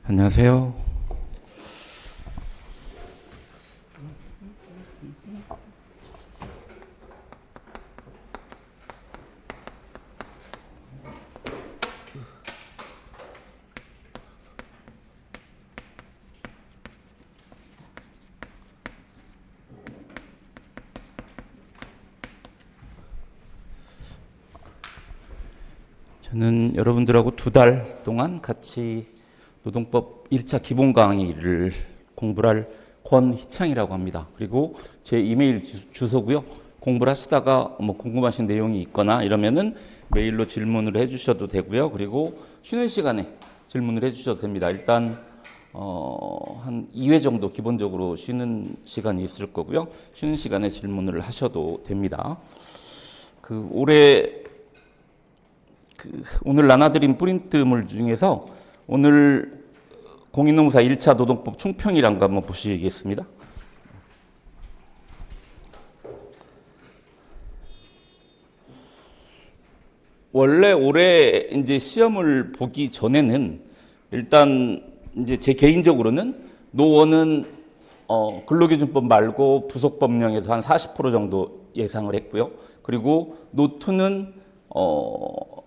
안녕하세요. 저는 여러분들하고 2달 동안 같이 노동법 1차 기본 강의를 공부를 할 권희창이라고 합니다. 그리고 제 이메일 주소고요. 공부를 하시다가 뭐 궁금하신 내용이 있거나 이러면은 메일로 질문을 해주셔도 되고요. 그리고 쉬는 시간에 질문을 해주셔도 됩니다. 일단 한 2회 정도 기본적으로 쉬는 시간이 있을 거고요. 쉬는 시간에 질문을 하셔도 됩니다. 오늘 나눠드린 프린트물 중에서 오늘 공인노무사 1차 노동법 총평이란 거 한번 보시겠습니다. 원래 올해 이제 시험을 보기 전에는 일단 이제 제 개인적으로는 노원은 근로기준법 말고 부속법령에서 한 40% 정도 예상을 했고요. 그리고 노2는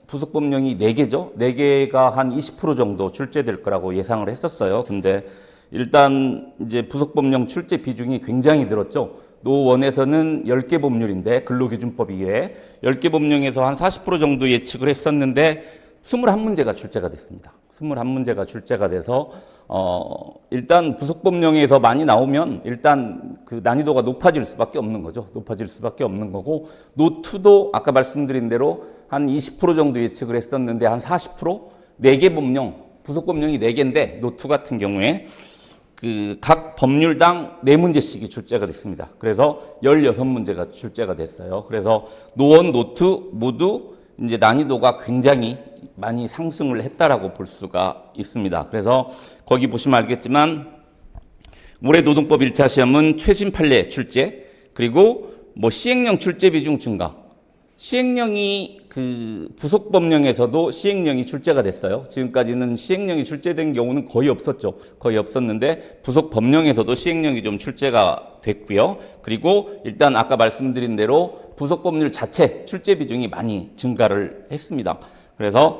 부속법령이 4개죠. 4개가 한 20% 정도 출제될 거라고 예상을 했었어요. 근데 일단 이제 부속법령 출제 비중이 굉장히 늘었죠. 노1에서는 10개 법률인데 근로기준법 이외에 10개 법령에서 한 40% 정도 예측을 했었는데 21문제가 출제가 됐습니다. 21문제가 출제가 돼서 일단 부속법령에서 많이 나오면 일단 그 난이도가 높아질 수밖에 없는 거죠. 높아질 수밖에 없는 거고 노2도 아까 말씀드린 대로 한 20% 정도 예측을 했었는데 한 40%? 4개 법령, 부속법령이 4개인데 노2 같은 경우에 그 각 법률당 4문제씩이 출제가 됐습니다. 그래서 16문제가 출제가 됐어요. 그래서 노1, 노2 모두 이제 난이도가 굉장히 많이 상승을 했다라고 볼 수가 있습니다. 그래서 거기 보시면 알겠지만 올해 노동법 1차 시험은 최신 판례 출제, 그리고 뭐 시행령 출제 비중 증가. 시행령이 그 부속법령에서도 시행령이 출제가 됐어요. 지금까지는 시행령이 출제된 경우는 거의 없었죠. 거의 없었는데 부속법령에서도 시행령이 좀 출제가 됐고요. 그리고 일단 아까 말씀드린 대로 부속법률 자체 출제 비중이 많이 증가를 했습니다. 그래서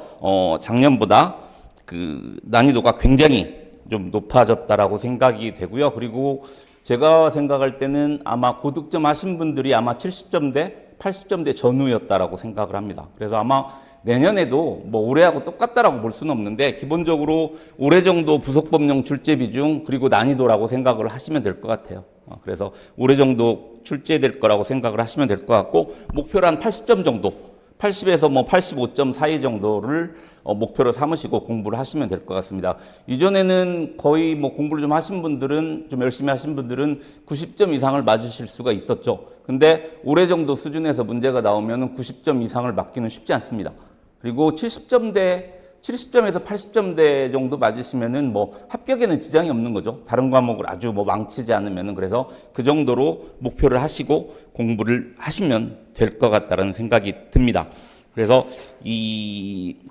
작년보다 그 난이도가 굉장히 좀 높아졌다라고 생각이 되고요. 그리고 제가 생각할 때는 아마 고득점 하신 분들이 아마 70점대 80점대 전후였다라고 생각을 합니다. 그래서 아마 내년에도 뭐 올해하고 똑같다라고 볼 수는 없는데 기본적으로 올해 정도 부속법령 출제 비중 그리고 난이도라고 생각을 하시면 될 것 같아요. 그래서 올해 정도 출제될 거라고 생각을 하시면 될 것 같고 목표로 한 80점 정도 80에서 뭐 85점 사이 정도를 목표로 삼으시고 공부를 하시면 될 것 같습니다. 이전에는 거의 뭐 공부를 좀 하신 분들은, 좀 열심히 하신 분들은 90점 이상을 맞으실 수가 있었죠. 근데 올해 정도 수준에서 문제가 나오면 90점 이상을 맞기는 쉽지 않습니다. 그리고 70점에서 80점대 정도 맞으시면은 뭐 합격에는 지장이 없는 거죠. 다른 과목을 아주 뭐 망치지 않으면은. 그래서 그 정도로 목표를 하시고 공부를 하시면 될 것 같다는 생각이 듭니다. 그래서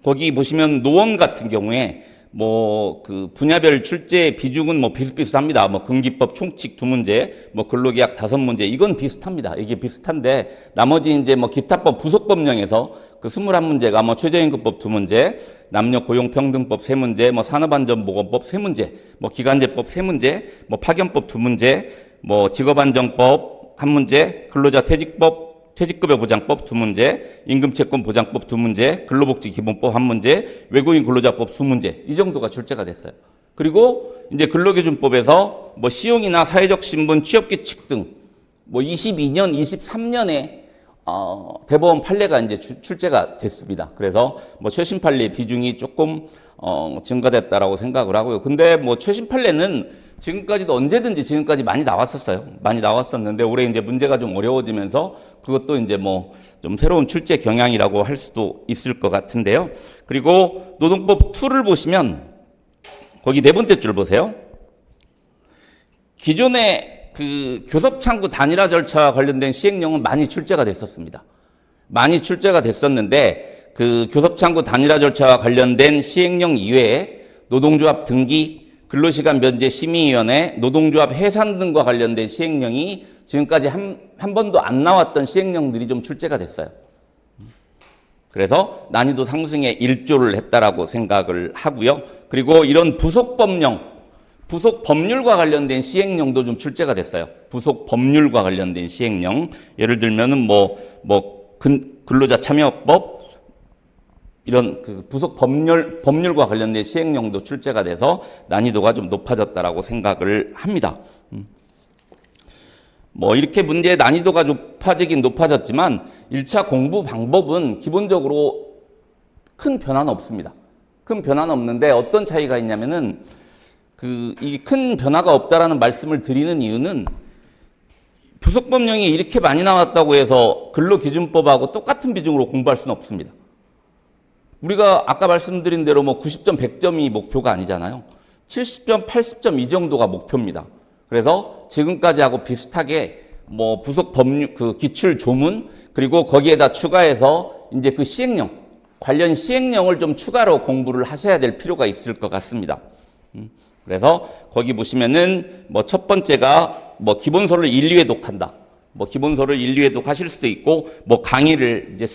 거기 보시면 노원 같은 경우에 뭐 그 분야별 출제 비중은 뭐 비슷비슷합니다. 뭐 근기법 총칙 2문제, 뭐 근로계약 5문제, 이건 비슷합니다. 이게 비슷한데 나머지 이제 뭐 기타법 부속법령에서 그 21문제가 뭐 최저임금법 2문제, 남녀고용평등법 3문제, 뭐 산업안전보건법 3문제, 뭐 기간제법 3문제, 뭐 파견법 2문제, 뭐 직업안정법 1문제, 근로자 퇴직급여 보장법 2문제, 임금채권 보장법 2문제, 근로복지기본법 1문제, 외국인 근로자법 2문제, 이 정도가 출제가 됐어요. 그리고 이제 근로기준법에서 뭐 시용이나 사회적 신분, 취업규칙 등 뭐 22년, 23년에 대법원 판례가 이제 출제가 됐습니다. 그래서 뭐 최신 판례 비중이 조금 증가됐다라고 생각을 하고요. 근데 뭐 최신 판례는 지금까지도 언제든지 지금까지 많이 나왔었어요. 많이 나왔었는데 올해 이제 문제가 좀 어려워지면서 그것도 이제 뭐 좀 새로운 출제 경향이라고 할 수도 있을 것 같은데요. 그리고 노동법 2를 보시면 거기 4번째 줄 보세요. 기존에 그 교섭창구 단일화 절차와 관련된 시행령은 많이 출제가 됐었습니다. 많이 출제가 됐었는데 그 교섭창구 단일화 절차와 관련된 시행령 이외에 노동조합 등기, 근로시간 면제 심의위원회, 노동조합 해산 등과 관련된 시행령이 지금까지 한 번도 안 나왔던 시행령들이 좀 출제가 됐어요. 그래서 난이도 상승에 일조를 했다라고 생각을 하고요. 그리고 이런 부속 법률과 관련된 시행령도 좀 출제가 됐어요. 부속 법률과 관련된 시행령. 예를 들면은 근로자 참여법, 이런 그 부속 법률과 관련된 시행령도 출제가 돼서 난이도가 좀 높아졌다라고 생각을 합니다. 이렇게 문제의 난이도가 높아지긴 높아졌지만 1차 공부 방법은 기본적으로 큰 변화는 없습니다. 큰 변화는 없는데 어떤 차이가 있냐면은 이게 큰 변화가 없다라는 말씀을 드리는 이유는 부속법령이 이렇게 많이 나왔다고 해서 근로기준법하고 똑같은 비중으로 공부할 수는 없습니다. 우리가 아까 말씀드린 대로 90점, 100점이 목표가 아니잖아요. 70점, 80점 이 정도가 목표입니다. 그래서 지금까지 하고 비슷하게 부속 법률, 기출 조문, 그리고 거기에다 추가해서 이제 그 시행령, 관련 시행령을 좀 추가로 공부를 하셔야 될 필요가 있을 것 같습니다. 그래서 거기 보시면은 첫 번째가 기본서를 1, 2회독한다. 기본서를 1, 2회독 하실 수도 있고, 강의를 이제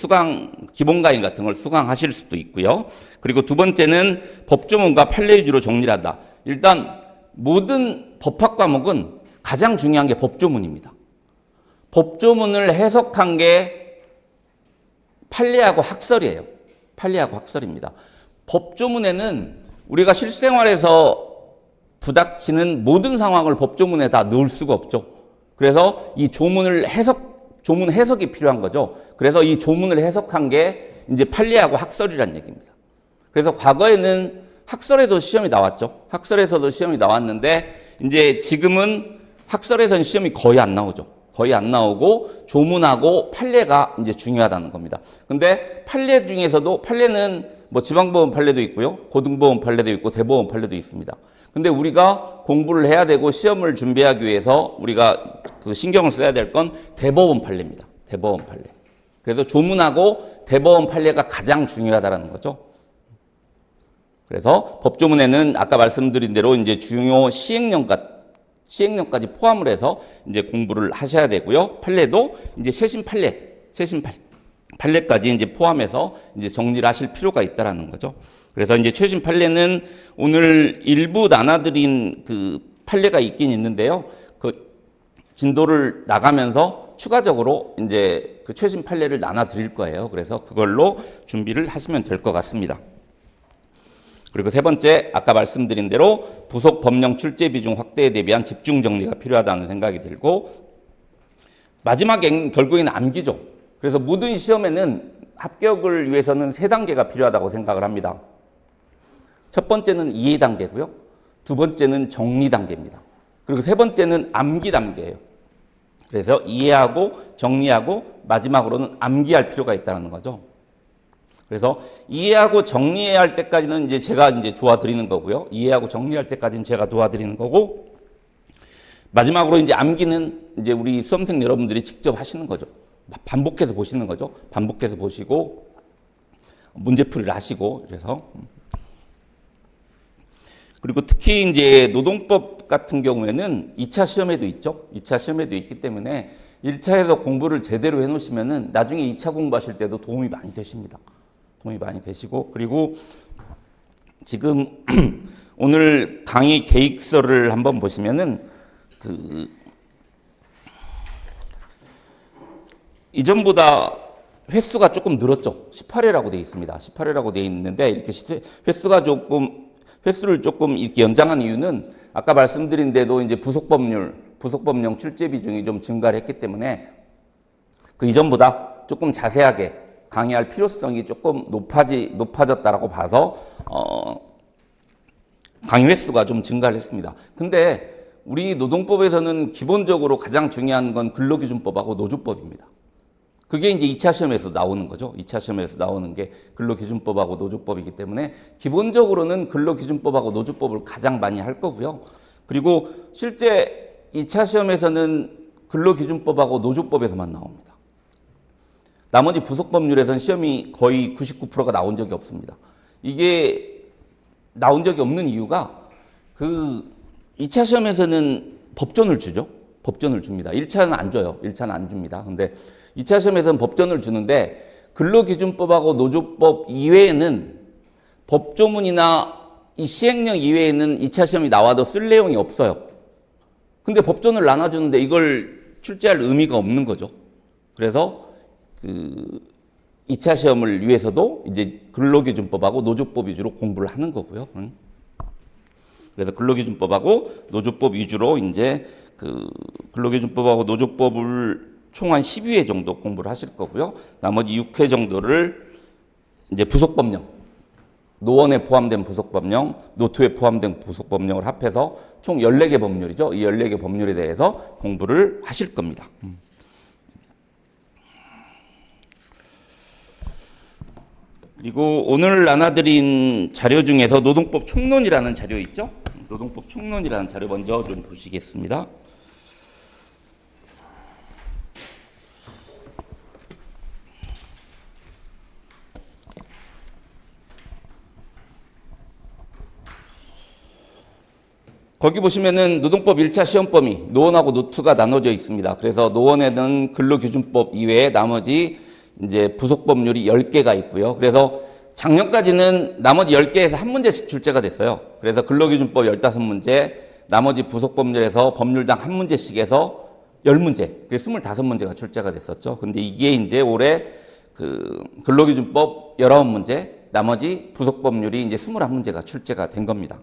기본 강의 같은 걸 수강하실 수도 있고요. 그리고 두 번째는 법조문과 판례 위주로 정리를 한다. 일단 모든 법학 과목은 가장 중요한 게 법조문입니다. 법조문을 해석한 게 판례하고 학설이에요. 판례하고 학설입니다. 법조문에는 우리가 실생활에서 부닥치는 모든 상황을 법조문에 다 넣을 수가 없죠. 그래서 이 조문 해석이 필요한 거죠. 그래서 이 조문을 해석한 게 이제 판례하고 학설이란 얘기입니다. 그래서 과거에는 학설에도 시험이 나왔죠. 학설에서도 시험이 나왔는데 이제 지금은 학설에서는 시험이 거의 안 나오죠. 거의 안 나오고 조문하고 판례가 이제 중요하다는 겁니다. 근데 판례 중에서도 판례는 지방법원 판례도 있고요. 고등법원 판례도 있고 대법원 판례도 있습니다. 근데 우리가 공부를 해야 되고 시험을 준비하기 위해서 우리가 신경을 써야 될 건 대법원 판례입니다. 대법원 판례. 그래서 조문하고 대법원 판례가 가장 중요하다는 거죠. 그래서 법조문에는 아까 말씀드린 대로 이제 중요 시행령까지 포함을 해서 이제 공부를 하셔야 되고요. 판례도 이제 최신 판례까지 이제 포함해서 이제 정리를 하실 필요가 있다라는 거죠. 그래서 이제 최신 판례는 오늘 일부 나눠드린 판례가 있긴 있는데요. 진도를 나가면서 추가적으로 이제 최신 판례를 나눠드릴 거예요. 그래서 그걸로 준비를 하시면 될 것 같습니다. 그리고 세 번째, 아까 말씀드린 대로 부속 법령 출제 비중 확대에 대비한 집중 정리가 필요하다는 생각이 들고, 마지막엔 결국에는 암기죠. 그래서 모든 시험에는 합격을 위해서는 3단계가 필요하다고 생각을 합니다. 첫 번째는 이해 단계고요. 두 번째는 정리 단계입니다. 그리고 세 번째는 암기 단계예요. 그래서 이해하고 정리하고 마지막으로는 암기할 필요가 있다는 거죠. 그래서 이해하고 정리해야 할 때까지는 이제 제가 이제 도와드리는 거고요. 이해하고 정리할 때까지는 제가 도와드리는 거고, 마지막으로 이제 암기는 이제 우리 수험생 여러분들이 직접 하시는 거죠. 반복해서 보시는 거죠. 반복해서 보시고 문제풀이를 하시고. 그래서 그리고 특히 이제 노동법 같은 경우에는 2차 시험에도 있죠. 2차 시험에도 있기 때문에 1차에서 공부를 제대로 해 놓으시면은 나중에 2차 공부하실 때도 도움이 많이 되십니다. 도움이 많이 되시고, 그리고 지금 오늘 강의 계획서를 한번 보시면은 이전보다 횟수가 조금 늘었죠. 18회라고 되어 있습니다. 18회라고 되어 있는데 이렇게 횟수를 조금 이렇게 연장한 이유는 아까 말씀드린 대로 이제 부속법령 출제 비중이 좀 증가를 했기 때문에 이전보다 조금 자세하게 강의할 필요성이 조금 높아졌다라고 봐서 강의 횟수가 좀 증가를 했습니다. 근데 우리 노동법에서는 기본적으로 가장 중요한 건 근로기준법하고 노조법입니다. 그게 이제 2차 시험에서 나오는 거죠. 2차 시험에서 나오는 게 근로기준법하고 노조법이기 때문에 기본적으로는 근로기준법하고 노조법을 가장 많이 할 거고요. 그리고 실제 2차 시험에서는 근로기준법하고 노조법에서만 나옵니다. 나머지 부속법률에서는 시험이 거의 99%가 나온 적이 없습니다. 이게 나온 적이 없는 이유가 2차 시험에서는 법전을 주죠. 법전을 줍니다. 1차는 안 줘요. 1차는 안 줍니다. 근데 2차 시험에서는 법전을 주는데 근로기준법하고 노조법 이외에는 법조문이나 이 시행령 이외에는 2차 시험이 나와도 쓸 내용이 없어요. 근데 법전을 나눠주는데 이걸 출제할 의미가 없는 거죠. 그래서 2차 시험을 위해서도 이제 근로기준법하고 노조법 위주로 공부를 하는 거고요. 그래서 근로기준법하고 노조법 위주로 이제 근로기준법하고 노조법을 총 한 12회 정도 공부를 하실 거고요. 나머지 6회 정도를 이제 부속법령, 노원에 포함된 부속법령, 노투에 포함된 부속법령을 합해서 총 14개 법률이죠. 이 14개 법률에 대해서 공부를 하실 겁니다. 그리고 오늘 나눠드린 자료 중에서 노동법 총론이라는 자료 있죠? 노동법 총론이라는 자료 먼저 좀 보시겠습니다. 거기 보시면은 노동법 1차 시험 범위, 노원하고 노투가 나눠져 있습니다. 그래서 노원에는 근로기준법 이외에 나머지 이제 부속법률이 10개가 있고요. 그래서 작년까지는 나머지 10개에서 한 문제씩 출제가 됐어요. 그래서 근로기준법 15문제, 나머지 부속법률에서 법률당 한 문제씩 해서 10문제, 25문제가 출제가 됐었죠. 근데 이게 이제 올해 근로기준법 19문제, 나머지 부속법률이 이제 21문제가 출제가 된 겁니다.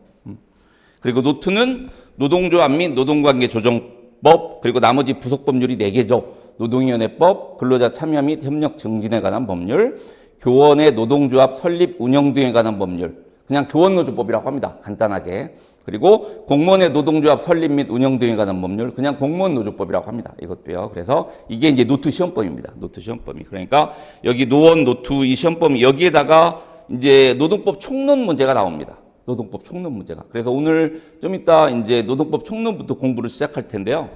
그리고 노트는 노동조합 및 노동관계 조정법, 그리고 나머지 부속법률이 4개죠. 노동위원회법, 근로자 참여 및 협력 증진에 관한 법률, 교원의 노동조합 설립 운영 등에 관한 법률, 그냥 교원노조법이라고 합니다. 간단하게. 그리고 공무원의 노동조합 설립 및 운영 등에 관한 법률, 그냥 공무원노조법이라고 합니다. 이것도요. 그래서 이게 이제 노트 시험범위입니다. 노트 시험범위. 그러니까 여기 노원, 노트 이 시험범위, 여기에다가 이제 노동법 총론 문제가 나옵니다. 노동법 총론 문제가. 그래서 오늘 좀 이따 이제 노동법 총론부터 공부를 시작할 텐데요.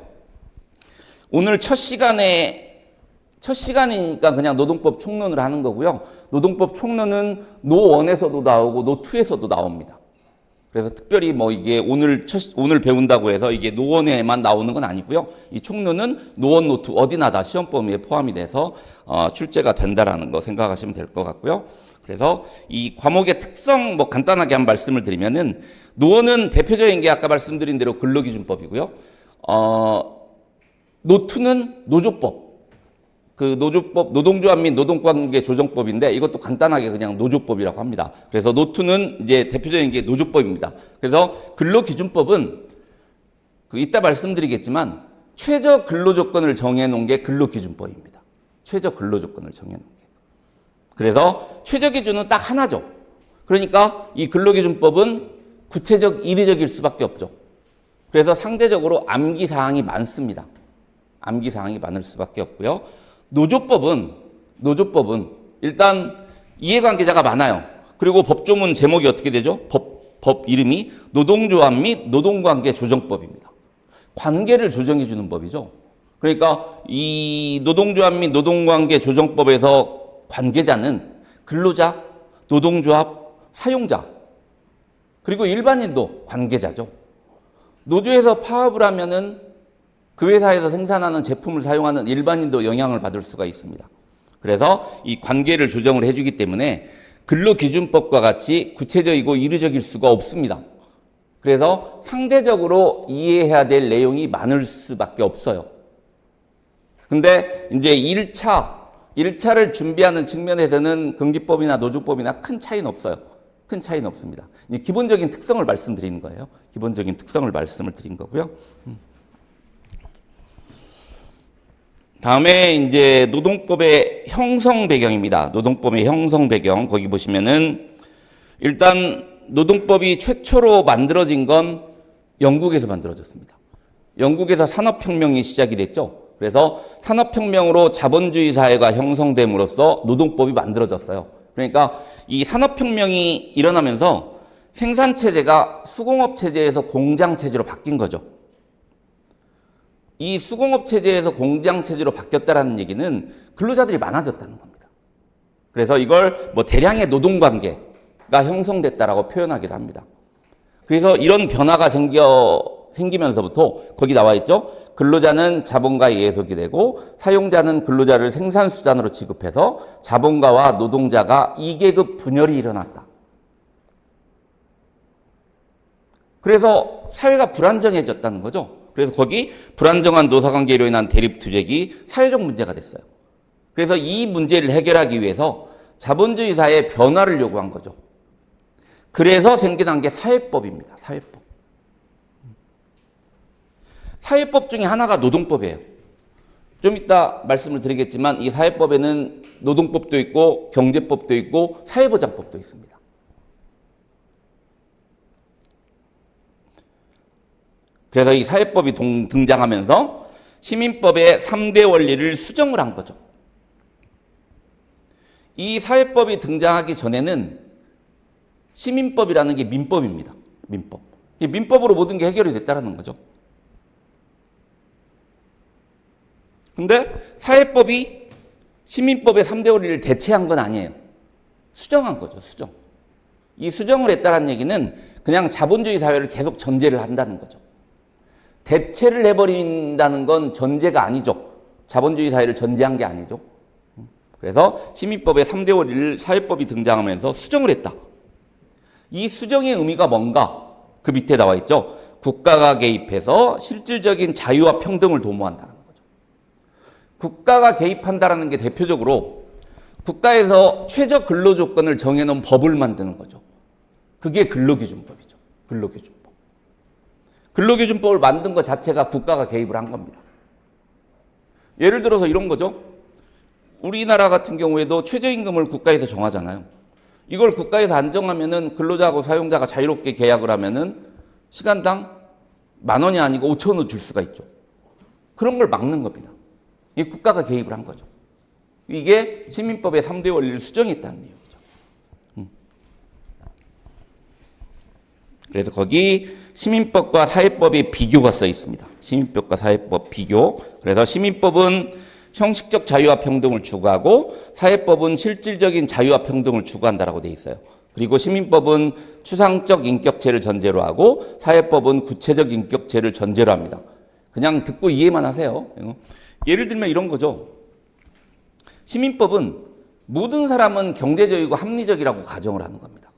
오늘 첫 시간이니까 그냥 노동법 총론을 하는 거고요. 노동법 총론은 노1에서도 나오고 노2에서도 나옵니다. 그래서 특별히 뭐 이게 오늘 배운다고 해서 이게 노1에만 나오는 건 아니고요. 이 총론은 노1, 노2 어디나 다 시험 범위에 포함이 돼서 출제가 된다라는 거 생각하시면 될 것 같고요. 그래서 이 과목의 특성 뭐 간단하게 한 말씀을 드리면은 노원은 대표적인 게 아까 말씀드린 대로 근로기준법이고요. 노투는 노조법. 노조법, 노동조합 및 노동관계 조정법인데 이것도 간단하게 그냥 노조법이라고 합니다. 그래서 노투는 이제 대표적인 게 노조법입니다. 그래서 근로기준법은 이따 말씀드리겠지만 최저 근로조건을 정해놓은 게 근로기준법입니다. 최저 근로조건을 정해놓은 게. 그래서 최저 기준은 딱 하나죠. 그러니까 이 근로기준법은 구체적, 이례적일 수밖에 없죠. 그래서 상대적으로 암기사항이 많습니다. 암기사항이 많을 수밖에 없고요. 노조법은 일단 이해관계자가 많아요. 그리고 법조문 제목이 어떻게 되죠? 법 이름이 노동조합 및 노동관계 조정법입니다. 관계를 조정해 주는 법이죠. 그러니까 이 노동조합 및 노동관계 조정법에서 관계자는 근로자, 노동조합, 사용자, 그리고 일반인도 관계자죠. 노조에서 파업을 하면은 그 회사에서 생산하는 제품을 사용하는 일반인도 영향을 받을 수가 있습니다. 그래서 이 관계를 조정을 해주기 때문에 근로기준법과 같이 구체적이고 이례적일 수가 없습니다. 그래서 상대적으로 이해해야 될 내용이 많을 수밖에 없어요. 근데 이제 1차를 준비하는 측면에서는 근기법이나 노조법이나 큰 차이는 없어요. 큰 차이는 없습니다. 기본적인 특성을 말씀드리는 거예요. 기본적인 특성을 말씀을 드린 거고요. 다음에 이제 노동법의 형성 배경입니다. 노동법의 형성 배경. 거기 보시면은 일단 노동법이 최초로 만들어진 건 영국에서 만들어졌습니다. 영국에서 산업혁명이 시작이 됐죠. 그래서 산업혁명으로 자본주의 사회가 형성됨으로써 노동법이 만들어졌어요. 그러니까 이 산업혁명이 일어나면서 생산체제가 수공업체제에서 공장체제로 바뀐 거죠. 이 수공업체제에서 공장체제로 바뀌었다는 얘기는 근로자들이 많아졌다는 겁니다. 그래서 이걸 뭐 대량의 노동관계, 형성됐다라고 표현하기도 합니다. 그래서 이런 변화가 생기면서부터 거기 나와 있죠. 근로자는 자본가에 의해서게 되고 사용자는 근로자를 생산수단으로 취급해서 자본가와 노동자가 2계급 분열이 일어났다. 그래서 사회가 불안정해졌다는 거죠. 그래서 거기 불안정한 노사관계로 인한 대립투쟁이 사회적 문제가 됐어요. 그래서 이 문제를 해결하기 위해서 자본주의 사회의 변화를 요구한 거죠. 그래서 생겨난 게 사회법입니다. 사회법. 사회법 중에 하나가 노동법이에요. 좀 이따 말씀을 드리겠지만 이 사회법에는 노동법도 있고 경제법도 있고 사회보장법도 있습니다. 그래서 이 사회법이 등장하면서 시민법의 3대 원리를 수정을 한 거죠. 이 사회법이 등장하기 전에는 시민법이라는 게 민법입니다. 민법. 이 민법으로 모든 게 해결이 됐다는 거죠. 근데 사회법이 시민법의 3대 원리를 대체한 건 아니에요. 수정한 거죠. 수정. 이 수정을 했다는 얘기는 그냥 자본주의 사회를 계속 전제를 한다는 거죠. 대체를 해버린다는 건 전제가 아니죠. 자본주의 사회를 전제한 게 아니죠. 그래서 시민법의 3대 원리를 사회법이 등장하면서 수정을 했다. 이 수정의 의미가 뭔가? 그 밑에 나와 있죠. 국가가 개입해서 실질적인 자유와 평등을 도모한다는 거죠. 국가가 개입한다는 게 대표적으로 국가에서 최저 근로 조건을 정해놓은 법을 만드는 거죠. 그게 근로기준법이죠. 근로기준법. 근로기준법을 만든 것 자체가 국가가 개입을 한 겁니다. 예를 들어서 이런 거죠. 우리나라 같은 경우에도 최저임금을 국가에서 정하잖아요. 이걸 국가에서 안 정하면은 근로자하고 사용자가 자유롭게 계약을 하면은 시간당 10,000원이 아니고 5,000원 줄 수가 있죠. 그런 걸 막는 겁니다. 이 국가가 개입을 한 거죠. 이게 시민법의 3대 원리를 수정했다는 내용이죠. 그래서 거기 시민법과 사회법의 비교가 써 있습니다. 시민법과 사회법 비교. 그래서 시민법은 형식적 자유와 평등을 추구하고 사회법은 실질적인 자유와 평등을 추구한다라고 돼 있어요. 그리고 시민법은 추상적 인격체를 전제로 하고 사회법은 구체적 인격체를 전제로 합니다. 그냥 듣고 이해만 하세요. 예를 들면 이런 거죠. 시민법은 모든 사람은 경제적이고 합리적이라고 가정을 하는 겁니다.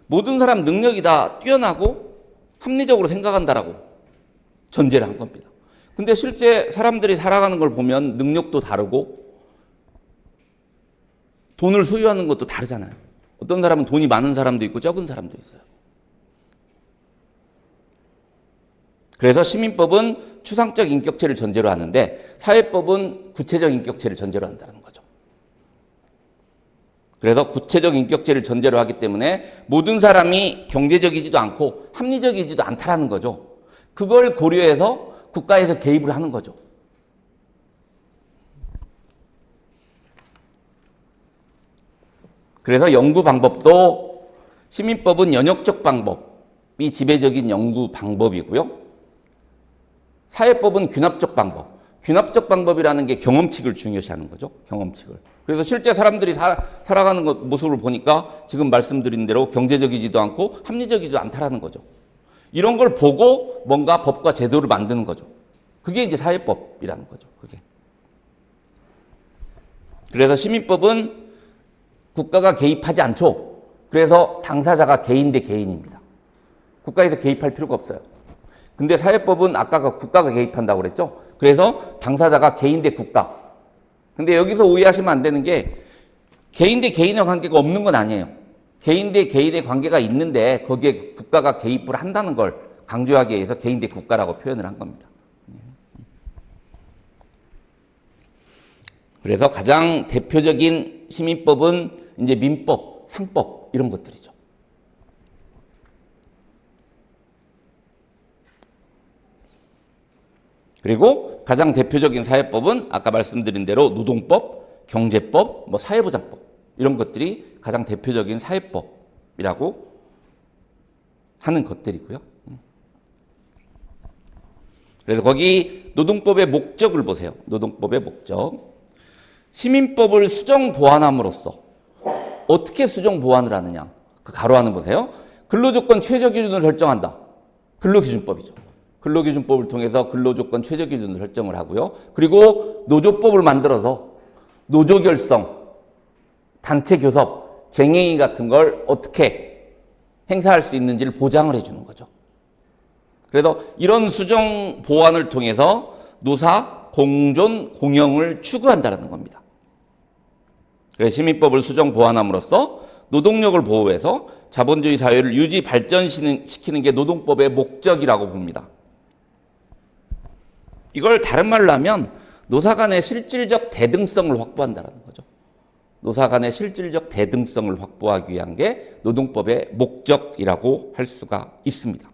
모든 사람 능력이 다 뛰어나고 합리적으로 생각한다라고 전제를 한 겁니다. 근데 실제 사람들이 살아가는 걸 보면 능력도 다르고 돈을 소유하는 것도 다르잖아요. 어떤 사람은 돈이 많은 사람도 있고 적은 사람도 있어요. 그래서 시민법은 추상적 인격체를 전제로 하는데 사회법은 구체적 인격체를 전제로 한다는 거죠. 그래서 구체적 인격체를 전제로 하기 때문에 모든 사람이 경제적이지도 않고 합리적이지도 않다라는 거죠. 그걸 고려해서 국가에서 개입을 하는 거죠. 그래서 연구 방법도 시민법은 연역적 방법이 지배적인 연구 방법이고요. 사회법은 균합적 방법. 균합적 방법이라는 게 경험칙을 중요시하는 거죠. 경험칙을. 그래서 실제 사람들이 살아가는 모습을 보니까 지금 말씀드린 대로 경제적이지도 않고 합리적이지도 않다라는 거죠. 이런 걸 보고 뭔가 법과 제도를 만드는 거죠. 그게 이제 사회법이라는 거죠. 그게. 그래서 시민법은 국가가 개입하지 않죠. 그래서 당사자가 개인 대 개인입니다. 국가에서 개입할 필요가 없어요. 근데 사회법은 아까 국가가 개입한다고 그랬죠. 그래서 당사자가 개인 대 국가. 근데 여기서 오해하시면 안 되는 게 개인 대 개인의 관계가 없는 건 아니에요. 개인 대 개인의 관계가 있는데 거기에 국가가 개입을 한다는 걸 강조하기 위해서 개인 대 국가라고 표현을 한 겁니다. 그래서 가장 대표적인 시민법은 이제 민법, 상법 이런 것들이죠. 그리고 가장 대표적인 사회법은 아까 말씀드린 대로 노동법, 경제법, 사회보장법 이런 것들이 가장 대표적인 사회법이라고 하는 것들이고요. 그래서 거기 노동법의 목적을 보세요. 노동법의 목적. 시민법을 수정 보완함으로써 어떻게 수정 보완을 하느냐. 그 가로 하는 보세요. 근로조건 최저기준을 설정한다. 근로기준법이죠. 근로기준법을 통해서 근로조건 최저기준을 설정을 하고요. 그리고 노조법을 만들어서 노조결성, 단체교섭, 쟁행위 같은 걸 어떻게 행사할 수 있는지를 보장을 해주는 거죠. 그래서 이런 수정 보완을 통해서 노사, 공존, 공영을 추구한다는 겁니다. 그래서 시민법을 수정 보완함으로써 노동력을 보호해서 자본주의 사회를 유지 발전시키는 게 노동법의 목적이라고 봅니다. 이걸 다른 말로 하면 노사 간의 실질적 대등성을 확보한다는 거죠. 노사 간의 실질적 대등성을 확보하기 위한 게 노동법의 목적이라고 할 수가 있습니다.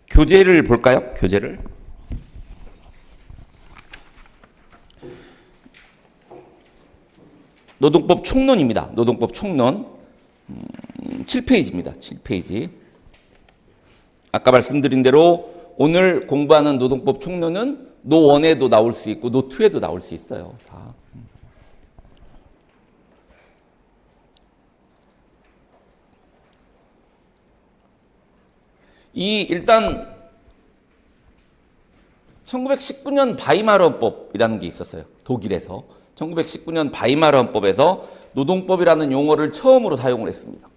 교재를 볼까요? 교재를. 노동법 총론입니다. 노동법 총론 7페이지입니다. 7페이지. 아까 말씀드린 대로 오늘 공부하는 노동법 총론은 노1에도 나올 수 있고 노2에도 나올 수 있어요. 다. 일단 1919년 바이마르헌법이라는 게 있었어요. 독일에서 1919년 바이마르헌법에서 노동법이라는 용어를 처음으로 사용을 했습니다.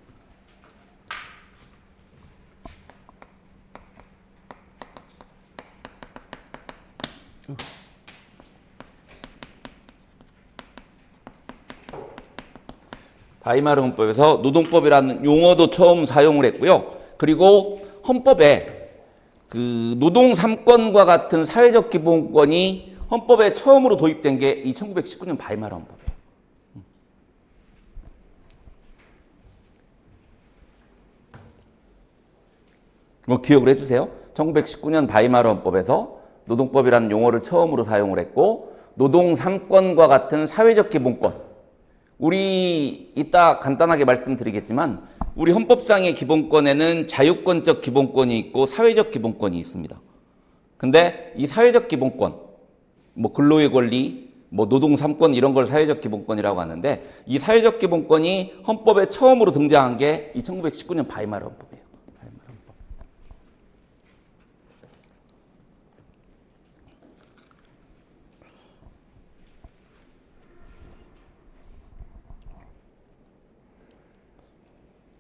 바이마르헌법에서 노동법이라는 용어도 처음 사용을 했고요. 그리고 헌법에 그 노동 3권과 같은 사회적 기본권이 헌법에 처음으로 도입된 게 이 1919년 바이마르 헌법이에요. 뭐 기억을 해주세요. 1919년 바이마르 헌법에서 노동법이라는 용어를 처음으로 사용을 했고 노동 3권과 같은 사회적 기본권. 우리 이따 간단하게 말씀드리겠지만 우리 헌법상의 기본권에는 자유권적 기본권이 있고 사회적 기본권이 있습니다. 근데 이 사회적 기본권, 뭐 근로의 권리, 뭐 노동 3권 이런 걸 사회적 기본권이라고 하는데 이 사회적 기본권이 헌법에 처음으로 등장한 게 이 1919년 바이마르 헌법이에요. 바이마르 헌법.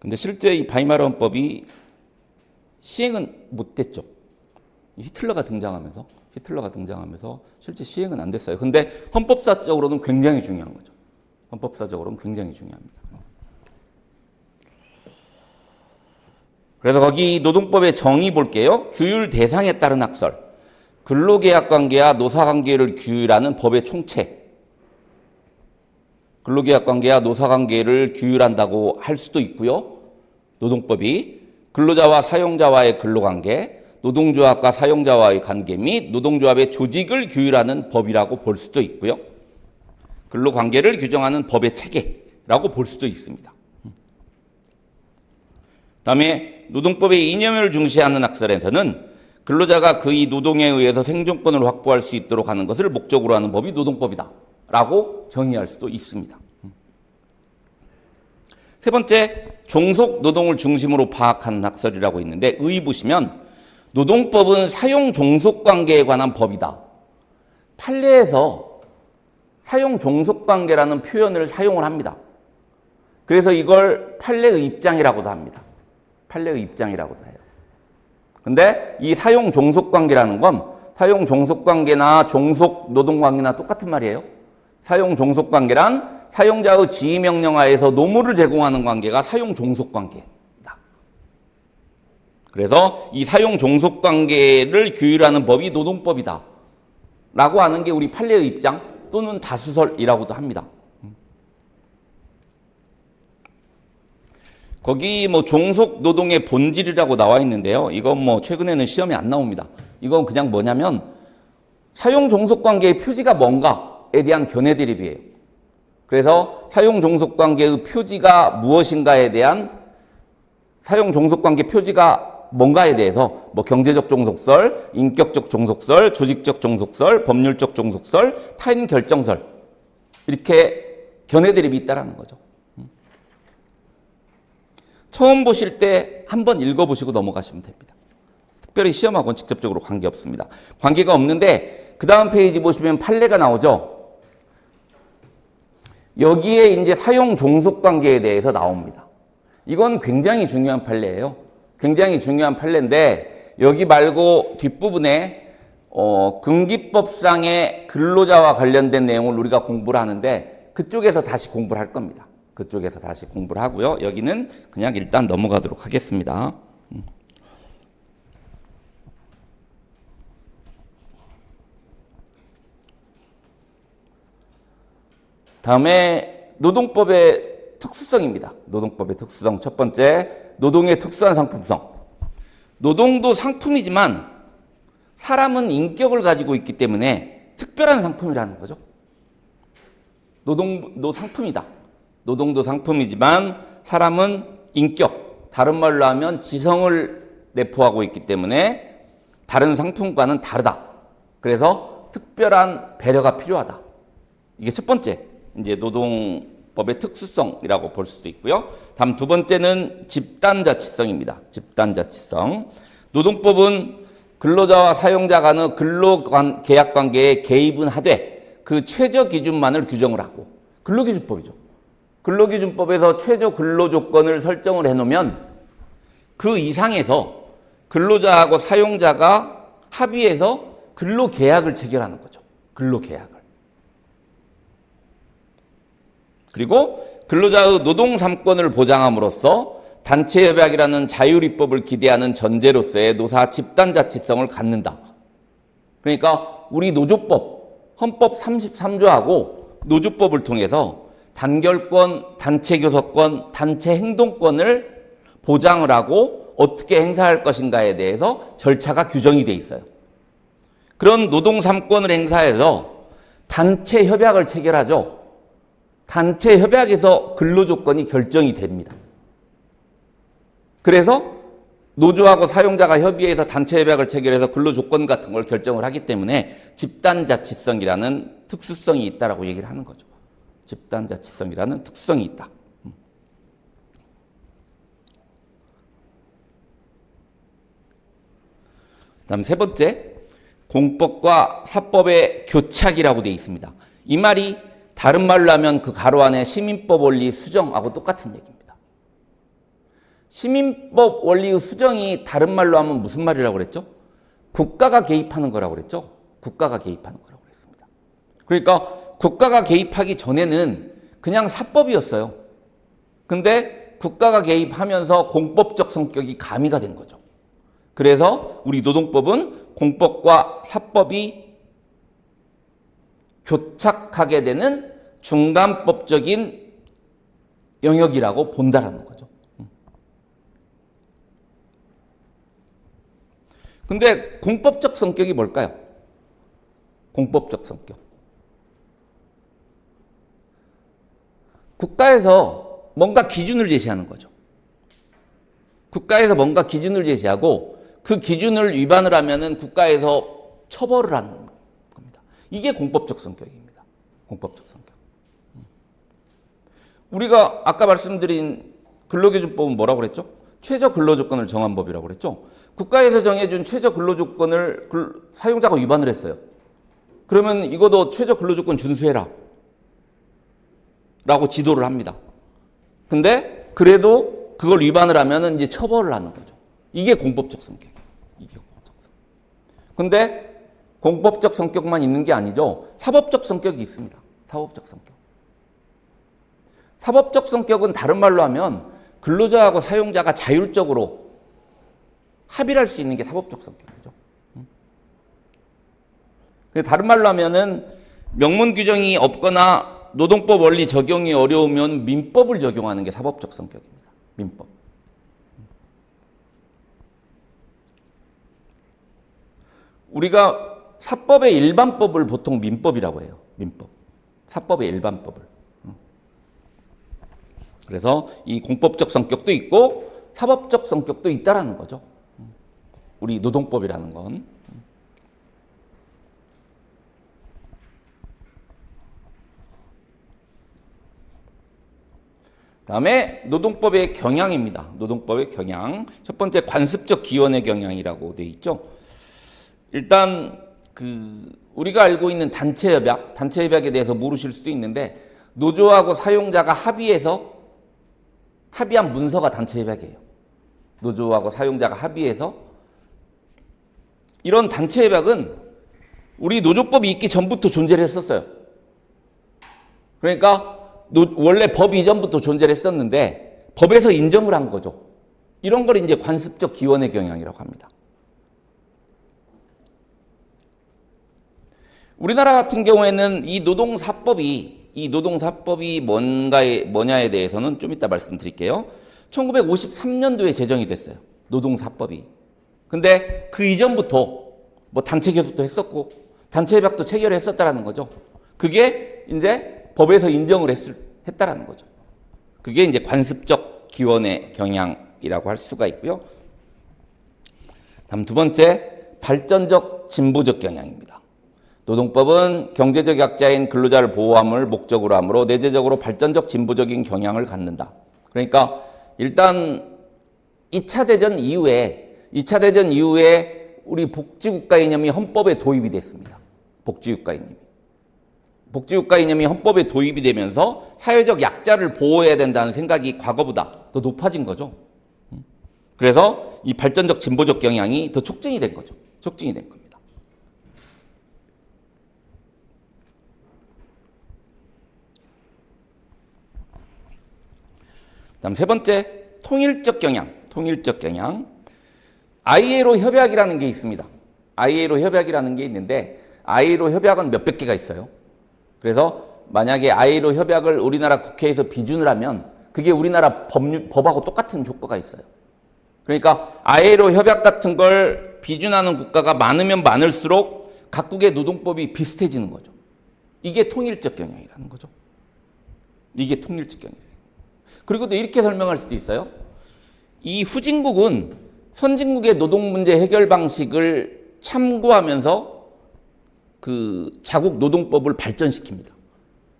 근데 실제 이 바이마르 헌법이 시행은 못 됐죠. 히틀러가 등장하면서 실제 시행은 안 됐어요. 근데 헌법사적으로는 굉장히 중요한 거죠. 헌법사적으로는 굉장히 중요합니다. 그래서 거기 노동법의 정의 볼게요. 규율 대상에 따른 학설. 근로계약 관계와 노사관계를 규율하는 법의 총체. 근로계약 관계와 노사관계를 규율한다고 할 수도 있고요. 노동법이 근로자와 사용자와의 근로관계, 노동조합과 사용자와의 관계 및 노동조합의 조직을 규율하는 법이라고 볼 수도 있고요. 근로관계를 규정하는 법의 체계라고 볼 수도 있습니다. 다음에 노동법의 이념을 중시하는 학설에서는 근로자가 그의 노동에 의해서 생존권을 확보할 수 있도록 하는 것을 목적으로 하는 법이 노동법이다 라고 정의할 수도 있습니다. 세 번째, 종속 노동을 중심으로 파악하는 학설이라고 있는데 의 보시면 노동법은 사용 종속 관계에 관한 법이다. 판례에서 사용 종속 관계라는 표현을 사용을 합니다. 그래서 이걸 판례의 입장이라고도 합니다. 판례의 입장이라고도 해요. 근데 이 사용 종속 관계라는 건 사용 종속 관계나 종속 노동 관계나 똑같은 말이에요. 사용 종속 관계란 사용자의 지휘 명령 하에서 노무를 제공하는 관계가 사용 종속 관계다. 그래서 이 사용 종속 관계를 규율하는 법이 노동법이다. 라고 하는 게 우리 판례의 입장 또는 다수설이라고도 합니다. 거기 뭐 종속 노동의 본질이라고 나와 있는데요. 이건 뭐 최근에는 시험에 안 나옵니다. 이건 그냥 뭐냐면 사용 종속 관계의 표지가 뭔가에 대한 견해 대립이에요. 그래서 사용 종속 관계의 표지가 무엇인가에 대한 사용 종속 관계 표지가 뭔가에 대해서 뭐 경제적 종속설, 인격적 종속설, 조직적 종속설, 법률적 종속설, 타인 결정설 이렇게 견해 대립이 있다라는 거죠. 처음 보실 때 한번 읽어보시고 넘어가시면 됩니다. 특별히 시험하고는 직접적으로 관계없습니다. 관계가 없는데 그 다음 페이지 보시면 판례가 나오죠. 여기에 이제 사용 종속 관계에 대해서 나옵니다. 이건 굉장히 중요한 판례예요. 굉장히 중요한 판례인데 여기 말고 뒷부분에 금기법상의 근로자와 관련된 내용을 우리가 공부를 하는데 그쪽에서 다시 공부를 할 겁니다. 그쪽에서 다시 공부를 하고요. 여기는 그냥 일단 넘어가도록 하겠습니다. 다음에 노동법의 특수성입니다. 노동법의 특수성 첫 번째, 노동의 특수한 상품성. 노동도 상품이지만 사람은 인격을 가지고 있기 때문에 특별한 상품이라는 거죠. 노동도 상품이다. 노동도 상품이지만 사람은 인격, 다른 말로 하면 지성을 내포하고 있기 때문에 다른 상품과는 다르다. 그래서 특별한 배려가 필요하다. 이게 첫 번째, 이제 노동법의 특수성이라고 볼 수도 있고요. 다음 두 번째는 집단자치성입니다. 집단자치성. 노동법은 근로자와 사용자 간의 근로계약 관계에 개입은 하되 그 최저 기준만을 규정을 하고, 근로기준법이죠. 근로기준법에서 최저 근로조건을 설정을 해놓으면 그 이상에서 근로자하고 사용자가 합의해서 근로계약을 체결하는 거죠. 근로계약을. 그리고 근로자의 노동 3권을 보장함으로써 단체협약이라는 자율입법을 기대하는 전제로서의 노사 집단자치성을 갖는다. 그러니까 우리 노조법, 헌법 33조하고 노조법을 통해서 단결권, 단체교섭권, 단체행동권을 보장을 하고 어떻게 행사할 것인가에 대해서 절차가 규정이 돼 있어요. 그런 노동 3권을 행사해서 단체협약을 체결하죠. 단체협약에서 근로조건이 결정이 됩니다. 그래서 노조하고 사용자가 협의해서 단체협약을 체결해서 근로조건 같은 걸 결정을 하기 때문에 집단자치성이라는 특수성이 있다라고 얘기를 하는 거죠. 집단자치성이라는 특성이 있다. 다음 세 번째, 공법과 사법의 교착이라고 되어 있습니다. 이 말이 다른 말로 하면 그 가로 안에 시민법 원리 수정하고 똑같은 얘기입니다. 시민법 원리의 수정이 다른 말로 하면 무슨 말이라고 그랬죠? 국가가 개입하는 거라고 그랬죠? 국가가 개입하는 거라고 그랬습니다. 그러니까 국가가 개입하기 전에는 그냥 사법이었어요. 근데 국가가 개입하면서 공법적 성격이 가미가 된 거죠. 그래서 우리 노동법은 공법과 사법이 교착하게 되는 중간법적인 영역이라고 본다라는 거죠. 근데 공법적 성격이 뭘까요? 공법적 성격. 국가에서 뭔가 기준을 제시하는 거죠. 국가에서 뭔가 기준을 제시하고 그 기준을 위반을 하면은 국가에서 처벌을 하는 겁니다. 이게 공법적 성격입니다. 공법적 성격. 우리가 아까 말씀드린 근로기준법은 뭐라고 그랬죠? 최저 근로조건을 정한 법이라고 그랬죠? 국가에서 정해준 최저 근로조건을 사용자가 위반을 했어요. 그러면 이것도 최저 근로조건 준수해라 라고 지도를 합니다. 근데 그래도 그걸 위반을 하면은 이제 처벌을 하는 거죠. 이게 공법적 성격이에요. 이게 공법적 성격. 근데 공법적 성격만 있는 게 아니죠. 사법적 성격이 있습니다. 사법적 성격. 사법적 성격은 다른 말로 하면 근로자하고 사용자가 자율적으로 합의를 할 수 있는 게 사법적 성격이죠. 다른 말로 하면은 명문 규정이 없거나 노동법 원리 적용이 어려우면 민법을 적용하는 게 사법적 성격입니다. 민법. 우리가 사법의 일반법을 보통 민법이라고 해요. 민법. 사법의 일반법을. 그래서 이 공법적 성격도 있고 사법적 성격도 있다라는 거죠. 우리 노동법이라는 건. 다음에 노동법의 경향입니다. 노동법의 경향. 첫 번째 관습적 기원의 경향이라고 되어 있죠. 일단 우리가 알고 있는 단체 협약에 대해서 모르실 수도 있는데 노조하고 사용자가 합의한 문서가 단체 협약이에요. 노조하고 사용자가 합의해서 이런 단체 협약은 우리 노조법이 있기 전부터 존재를 했었어요. 그러니까 원래 법 이전부터 존재를 했었는데 법에서 인정을 한 거죠. 이런 걸 이제 관습적 기원의 경향이라고 합니다. 우리나라 같은 경우에는 이 노동사법이 뭐냐에 대해서는 좀 이따 말씀드릴게요. 1953년도에 제정이 됐어요. 노동사법이. 근데 그 이전부터 뭐 단체 교섭도 했었고 단체 협약도 체결했었다라는 거죠. 그게 이제 법에서 인정을 했다라는 거죠. 그게 이제 관습적 기원의 경향이라고 할 수가 있고요. 다음 두 번째, 발전적 진보적 경향입니다. 노동법은 경제적 약자인 근로자를 보호함을 목적으로 하므로 내재적으로 발전적 진보적인 경향을 갖는다. 그러니까 일단 2차 대전 이후에 우리 복지국가 이념이 헌법에 도입이 됐습니다. 복지국가 이념이 헌법에 도입이 되면서 사회적 약자를 보호해야 된다는 생각이 과거보다 더 높아진 거죠. 그래서 이 발전적 진보적 경향이 더 촉진이 된 거죠. 촉진이 된 겁니다. 다음 세 번째, 통일적 경향. ILO 협약이라는 게 있습니다. ILO 협약이라는 게 있는데 ILO 협약은 몇백 개가 있어요. 그래서 만약에 ILO 협약을 우리나라 국회에서 비준을 하면 그게 우리나라 법하고 똑같은 효과가 있어요. 그러니까 ILO 협약 같은 걸 비준하는 국가가 많으면 많을수록 각국의 노동법이 비슷해지는 거죠. 이게 통일적 경향이라는 거죠. 이게 통일적 경향. 그리고 또 이렇게 설명할 수도 있어요. 이 후진국은 선진국의 노동 문제 해결 방식을 참고하면서 자국 노동법을 발전시킵니다.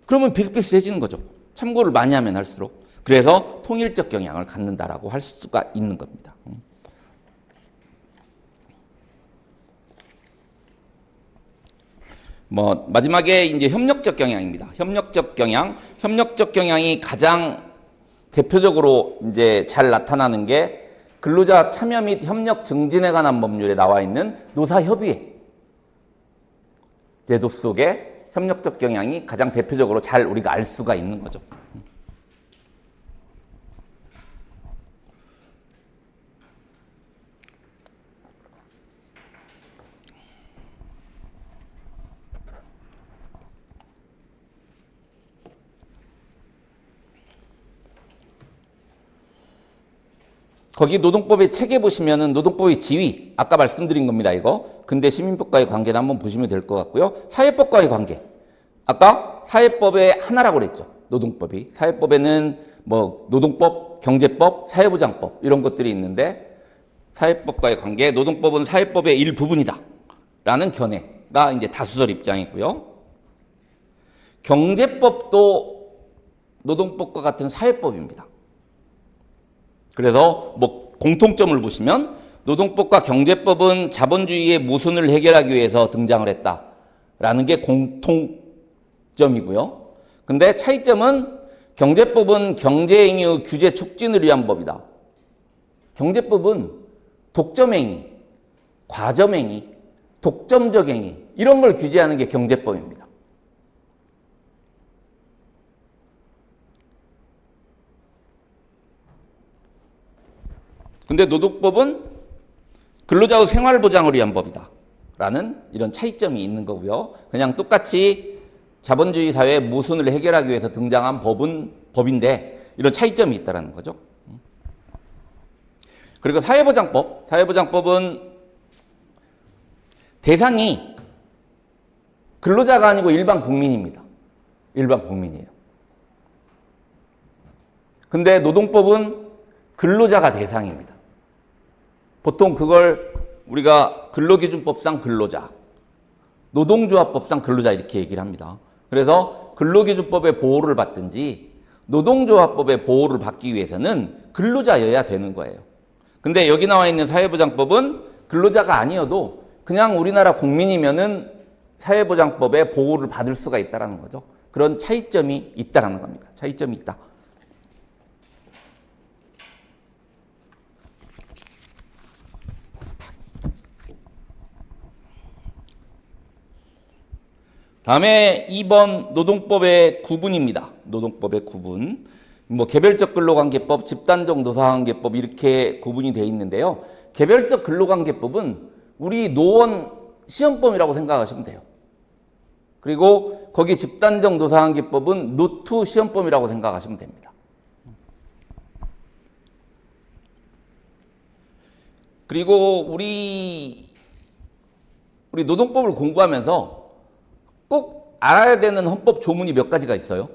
그러면 비슷비슷해지는 거죠. 참고를 많이 하면 할수록. 그래서 통일적 경향을 갖는다라고 할 수가 있는 겁니다. 마지막에 이제 협력적 경향입니다. 협력적 경향이 가장 대표적으로 이제 잘 나타나는 게 근로자 참여 및 협력 증진에 관한 법률에 나와 있는 노사협의회 제도 속에 협력적 경향이 가장 대표적으로 잘 우리가 알 수가 있는 거죠. 거기 노동법의 책에 보시면은 노동법의 지위, 아까 말씀드린 겁니다, 이거. 근대 시민법과의 관계는 한번 보시면 될 것 같고요. 사회법과의 관계. 아까 사회법의 하나라고 그랬죠. 노동법이. 사회법에는 노동법, 경제법, 사회보장법 이런 것들이 있는데 사회법과의 관계, 노동법은 사회법의 일부분이다. 라는 견해가 이제 다수설 입장이고요. 경제법도 노동법과 같은 사회법입니다. 그래서 공통점을 보시면 노동법과 경제법은 자본주의의 모순을 해결하기 위해서 등장을 했다라는 게 공통점이고요. 근데 차이점은 경제법은 경제행위 규제 촉진을 위한 법이다. 경제법은 독점행위, 과점행위, 독점적 행위 이런 걸 규제하는 게 경제법입니다. 근데 노동법은 근로자의 생활보장을 위한 법이다 라는 이런 차이점이 있는 거고요. 그냥 똑같이 자본주의 사회의 모순을 해결하기 위해서 등장한 법인데 이런 차이점이 있다는 거죠. 그리고 사회보장법은 대상이 근로자가 아니고 일반 국민입니다. 일반 국민이에요. 근데 노동법은 근로자가 대상입니다. 보통 그걸 우리가 근로기준법상 근로자, 노동조합법상 근로자 이렇게 얘기를 합니다. 그래서 근로기준법의 보호를 받든지 노동조합법의 보호를 받기 위해서는 근로자여야 되는 거예요. 근데 여기 나와 있는 사회보장법은 근로자가 아니어도 그냥 우리나라 국민이면은 사회보장법의 보호를 받을 수가 있다는 거죠. 그런 차이점이 있다는 겁니다. 차이점이 있다. 다음에 2번 노동법의 구분입니다. 노동법의 구분. 뭐 개별적 근로관계법, 집단적 노사관계법 이렇게 구분이 되어 있는데요. 개별적 근로관계법은 우리 노원 시험범이라고 생각하시면 돼요. 그리고 거기 집단적 노사관계법은 노투 시험범이라고 생각하시면 됩니다. 그리고 우리 노동법을 공부하면서 꼭 알아야 되는 헌법 조문이 몇 가지가 있어요.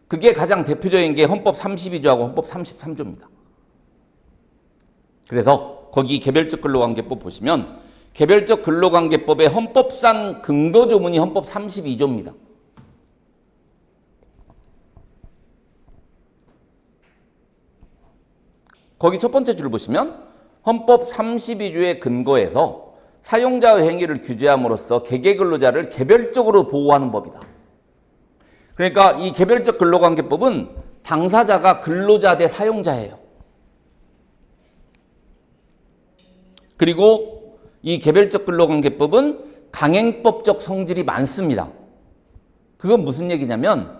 그게 가장 대표적인 게 헌법 32조하고 헌법 33조입니다. 그래서 거기 개별적 근로관계법 보시면 개별적 근로관계법의 헌법상 근거 조문이 헌법 32조입니다. 거기 첫 번째 줄 보시면 헌법 32조의 근거에서 사용자의 행위를 규제함으로써 개개근로자를 개별적으로 보호하는 법이다. 그러니까 이 개별적 근로관계법은 당사자가 근로자 대 사용자예요. 그리고 이 개별적 근로관계법은 강행법적 성질이 많습니다. 그건 무슨 얘기냐면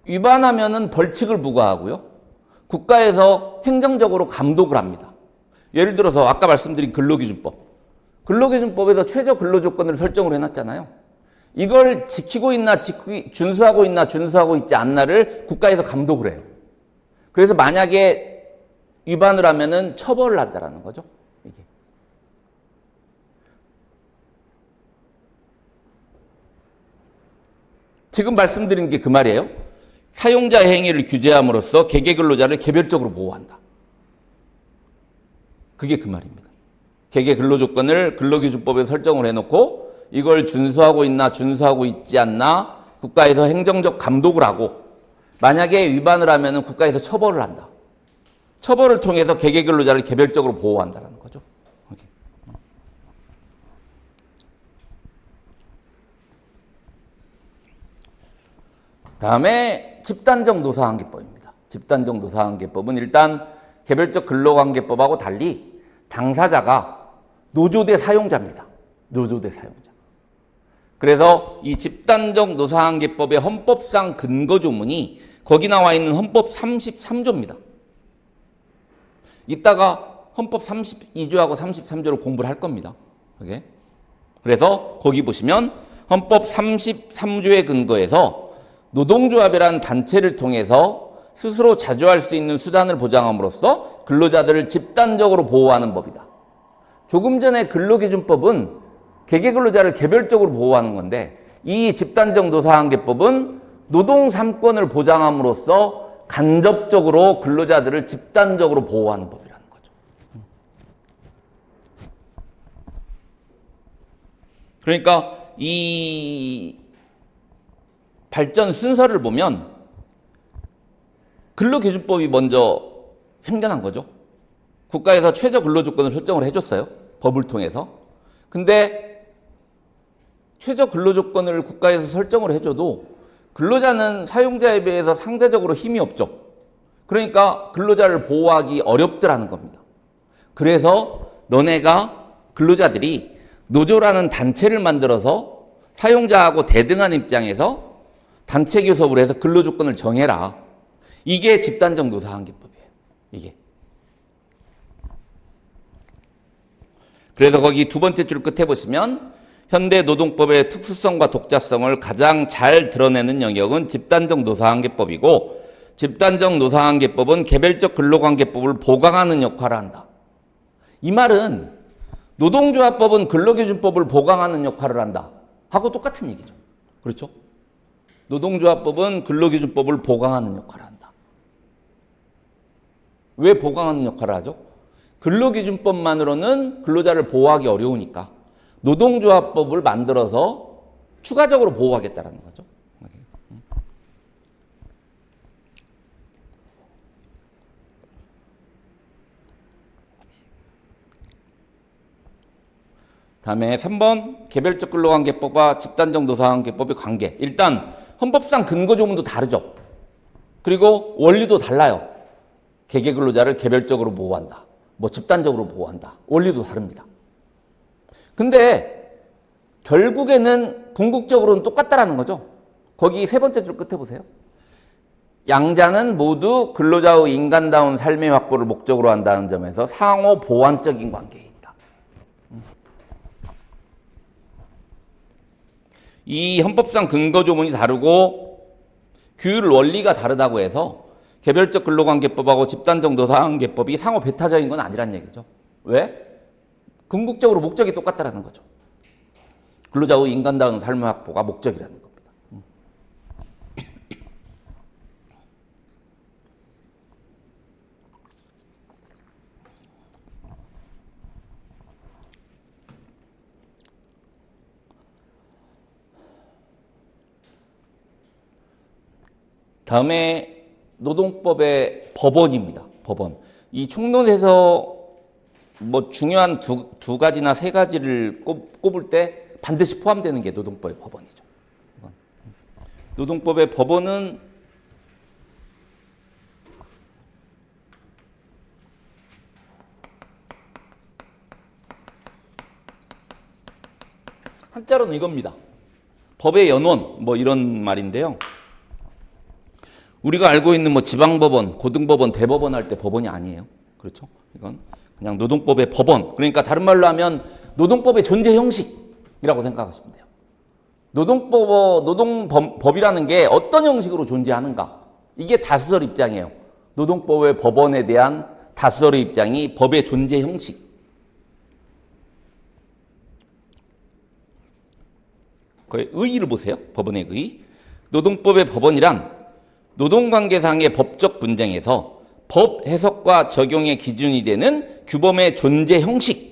위반하면은 벌칙을 부과하고요. 국가에서 행정적으로 감독을 합니다. 예를 들어서 아까 말씀드린 근로기준법. 근로기준법에서 최저 근로조건을 설정을 해놨잖아요. 이걸 지키고 있나, 준수하고 있나, 준수하고 있지 않나를 국가에서 감독을 해요. 그래서 만약에 위반을 하면은 처벌을 한다라는 거죠. 이게. 지금 말씀드린 게 그 말이에요. 사용자의 행위를 규제함으로써 개개근로자를 개별적으로 보호한다. 그게 그 말입니다. 개개 근로조건을 근로기준법에 설정을 해놓고 이걸 준수하고 있나 준수하고 있지 않나 국가에서 행정적 감독을 하고 만약에 위반을 하면 국가에서 처벌을 한다. 처벌을 통해서 개개 근로자를 개별적으로 보호한다는 거죠. 다음에 집단적 노사관계법입니다. 집단적 노사관계법은 일단 개별적 근로관계법하고 달리 당사자가 노조 대 사용자입니다. 노조 대 사용자. 그래서 이 집단적 노사관계법의 헌법상 근거조문이 거기 나와 있는 헌법 33조입니다. 이따가 헌법 32조하고 33조를 공부를 할 겁니다. 오케이? 그래서 거기 보시면 헌법 33조의 근거에서 노동조합이라는 단체를 통해서 스스로 자주할 수 있는 수단을 보장함으로써 근로자들을 집단적으로 보호하는 법이다. 조금 전에 근로기준법은 개개근로자를 개별적으로 보호하는 건데 이 집단적 노사관계법은 노동 3권을 보장함으로써 간접적으로 근로자들을 집단적으로 보호하는 법이라는 거죠. 그러니까 이 발전 순서를 보면 근로기준법이 먼저 생겨난 거죠. 국가에서 최저 근로조건을 설정을 해줬어요. 법을 통해서. 근데 최저 근로조건을 국가에서 설정을 해줘도 근로자는 사용자에 비해서 상대적으로 힘이 없죠. 그러니까 근로자를 보호하기 어렵더라는 겁니다. 그래서 너네가 근로자들이 노조라는 단체를 만들어서 사용자하고 대등한 입장에서 단체 교섭을 해서 근로조건을 정해라. 이게 집단적 노사관계법이에요. 이게. 그래서 거기 두 번째 줄 끝에 보시면 현대 노동법의 특수성과 독자성을 가장 잘 드러내는 영역은 집단적 노사관계법이고 집단적 노사관계법은 개별적 근로관계법을 보강하는 역할을 한다. 이 말은 노동조합법은 근로기준법을 보강하는 역할을 한다. 하고 똑같은 얘기죠. 그렇죠? 노동조합법은 근로기준법을 보강하는 역할을 한다. 왜 보강하는 역할을 하죠? 근로기준법만으로는 근로자를 보호하기 어려우니까 노동조합법을 만들어서 추가적으로 보호하겠다라는 거죠. 다음에 3번 개별적 근로관계법과 집단적 노사관계법의 관계. 일단 헌법상 근거조문도 다르죠. 그리고 원리도 달라요. 개개근로자를 개별적으로 보호한다. 뭐 집단적으로 보호한다. 원리도 다릅니다. 근데 결국에는 궁극적으로는 똑같다라는 거죠. 거기 세 번째 줄 끝에 보세요. 양자는 모두 근로자의 인간다운 삶의 확보를 목적으로 한다는 점에서 상호 보완적인 관계에 있다. 이 헌법상 근거조문이 다르고 규율 원리가 다르다고 해서 개별적 근로관계법하고 집단적 노사관계법이 상호 배타적인 건 아니란 얘기죠. 왜? 궁극적으로 목적이 똑같다라는 거죠. 근로자의 인간다운 삶의 확보가 목적이라는 겁니다. 다음에 노동법의 법원입니다. 법원. 이 총론에서 뭐 중요한 두 가지나 세 가지를 꼽을 때 반드시 포함되는 게 노동법의 법원이죠. 노동법의 법원은 한자로는 이겁니다. 법의 연원 뭐 이런 말인데요. 우리가 알고 있는 뭐 지방법원, 고등법원, 대법원 할 때 법원이 아니에요. 그렇죠? 이건 그냥 노동법의 법원. 그러니까 다른 말로 하면 노동법의 존재 형식이라고 생각하시면 돼요. 노동법이라는 게 어떤 형식으로 존재하는가? 이게 다수설 입장이에요. 노동법의 법원에 대한 다수설의 입장이 법의 존재 형식. 그 의의를 보세요. 법원의 의. 노동법의 법원이란 노동관계상의 법적 분쟁에서 법 해석과 적용의 기준이 되는 규범의 존재 형식.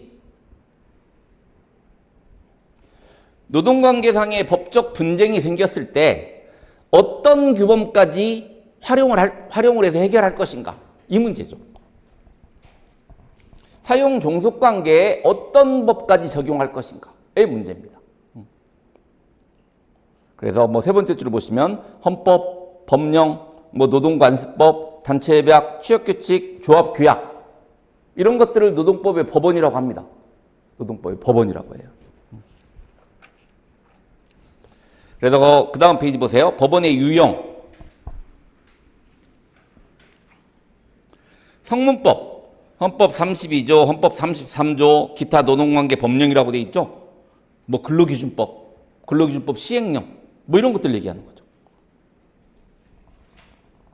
노동관계상의 법적 분쟁이 생겼을 때 어떤 규범까지 활용을 해서 해결할 것인가? 이 문제죠. 사용 종속관계에 어떤 법까지 적용할 것인가의 문제입니다. 그래서 뭐 세 번째 줄을 보시면 헌법, 법령, 뭐 노동관습법, 단체협약, 취업규칙, 조합규약 이런 것들을 노동법의 법원이라고 합니다. 노동법의 법원이라고 해요. 그래서 그 다음 페이지 보세요. 법원의 유형. 성문법, 헌법 32조, 헌법 33조, 기타 노동관계 법령이라고 돼 있죠. 뭐 근로기준법 시행령 뭐 이런 것들 얘기하는 거죠.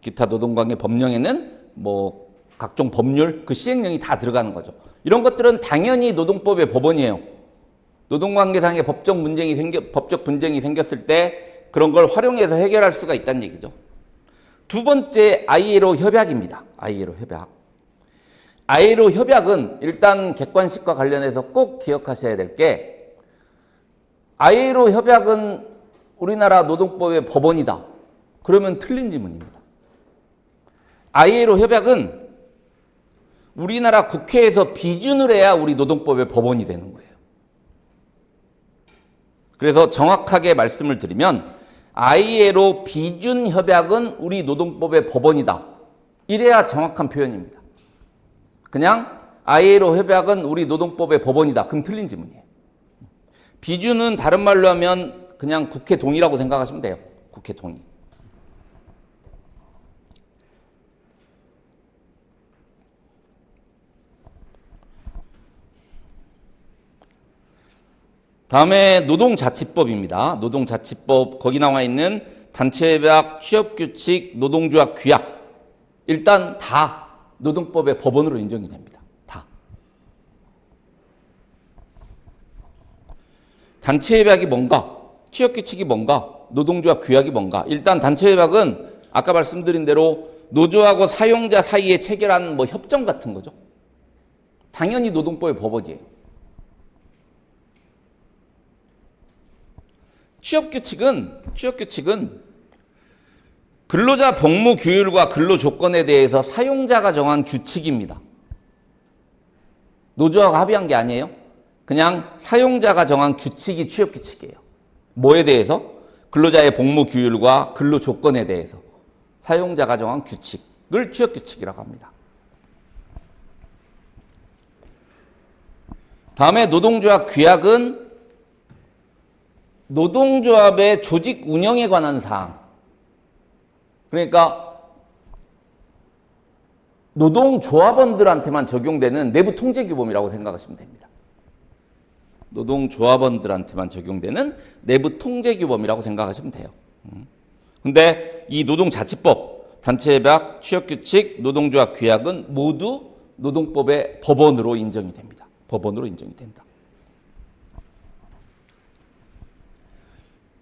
기타 노동관계 법령에는 뭐 각종 법률, 그 시행령이 다 들어가는 거죠. 이런 것들은 당연히 노동법의 법원이에요. 노동관계상의 법적 분쟁이 생겼을 때 그런 걸 활용해서 해결할 수가 있다는 얘기죠. 두 번째 ILO 협약입니다. ILO 협약. ILO 협약은 일단 객관식과 관련해서 꼭 기억하셔야 될 게 ILO 협약은 우리나라 노동법의 법원이다. 그러면 틀린 지문입니다. ILO 협약은 우리나라 국회에서 비준을 해야 우리 노동법의 법원이 되는 거예요. 그래서 정확하게 말씀을 드리면 ILO 비준 협약은 우리 노동법의 법원이다. 이래야 정확한 표현입니다. 그냥 ILO 협약은 우리 노동법의 법원이다. 그럼 틀린 지문이에요. 비준은 다른 말로 하면 그냥 국회 동의라고 생각하시면 돼요. 국회 동의. 다음에 노동자치법입니다. 노동자치법 거기 나와 있는 단체협약, 취업규칙, 노동조합 규약 일단 다 노동법의 법원으로 인정이 됩니다. 다. 단체협약이 뭔가, 취업규칙이 뭔가, 노동조합 규약이 뭔가. 일단 단체협약은 아까 말씀드린 대로 노조하고 사용자 사이에 체결한 뭐 협정 같은 거죠. 당연히 노동법의 법원이에요. 취업규칙은 근로자 복무 규율과 근로 조건에 대해서 사용자가 정한 규칙입니다. 노조하고 합의한 게 아니에요. 그냥 사용자가 정한 규칙이 취업규칙이에요. 뭐에 대해서? 근로자의 복무 규율과 근로 조건에 대해서 사용자가 정한 규칙을 취업규칙이라고 합니다. 다음에 노동조합 규약은 노동조합의 조직 운영에 관한 사항. 그러니까 노동조합원들한테만 적용되는 내부 통제규범이라고 생각하시면 됩니다. 노동조합원들한테만 적용되는 내부 통제규범이라고 생각하시면 돼요. 근데 이 노동자치법, 단체협약, 취업규칙, 노동조합 규약은 모두 노동법의 법원으로 인정이 됩니다. 법원으로 인정이 된다.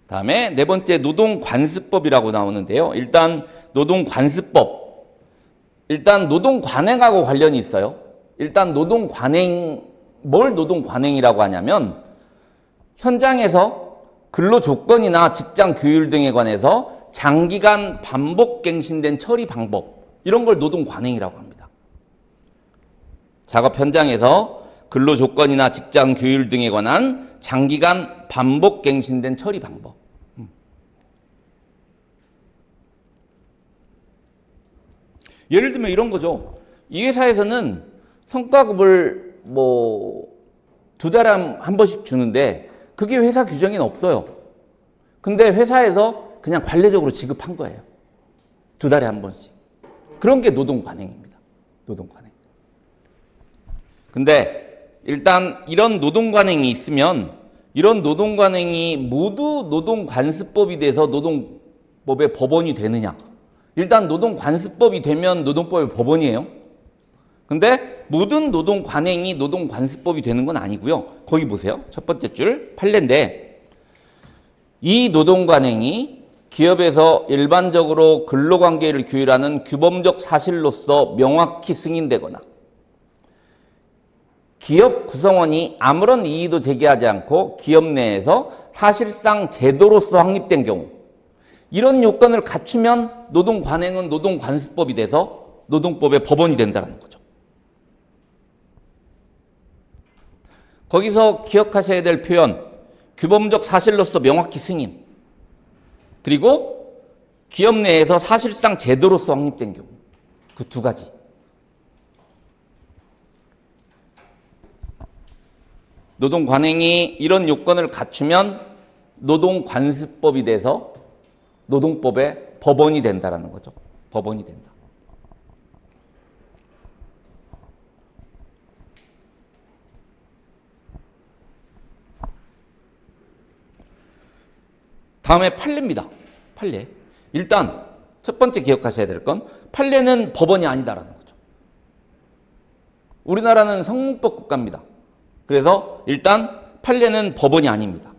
다음에 네 번째 노동관습법이라고 나오는데요. 일단 노동관습법. 일단 노동관행하고 관련이 있어요. 일단 뭘 노동관행이라고 하냐면 현장에서 근로조건이나 직장 규율 등에 관해서 장기간 반복갱신된 처리 방법, 이런 걸 노동관행이라고 합니다. 작업 현장에서 근로조건이나 직장 규율 등에 관한 장기간 반복갱신된 처리 방법. 예를 들면 이런 거죠. 이 회사에서는 성과급을 두 달에 한 번씩 주는데 그게 회사 규정에는 없어요. 근데 회사에서 그냥 관례적으로 지급한 거예요. 2달에 한 번씩. 그런 게 노동관행입니다. 노동관행. 근데 일단 이런 노동관행이 있으면 이런 노동관행이 모두 노동관습법이 돼서 노동법의 법원이 되느냐? 일단 노동관습법이 되면 노동법의 법원이에요. 근데 모든 노동관행이 노동관습법이 되는 건 아니고요. 거기 보세요. 첫 번째 줄 판례인데 이 노동관행이 기업에서 일반적으로 근로관계를 규율하는 규범적 사실로서 명확히 승인되거나 기업 구성원이 아무런 이의도 제기하지 않고 기업 내에서 사실상 제도로서 확립된 경우 이런 요건을 갖추면 노동관행은 노동관습법이 돼서 노동법의 법원이 된다는 거죠. 거기서 기억하셔야 될 표현, 규범적 사실로서 명확히 승인, 그리고 기업 내에서 사실상 제도로서 확립된 경우, 그 두 가지. 노동관행이 이런 요건을 갖추면 노동관습법이 돼서 노동법의 법원이 된다는 거죠. 법원이 된다. 다음에 판례입니다. 판례. 일단 첫 번째 기억하셔야 될 건 판례는 법원이 아니다라는 거죠. 우리나라는 성문법 국가입니다. 그래서 일단 판례는 법원이 아닙니다.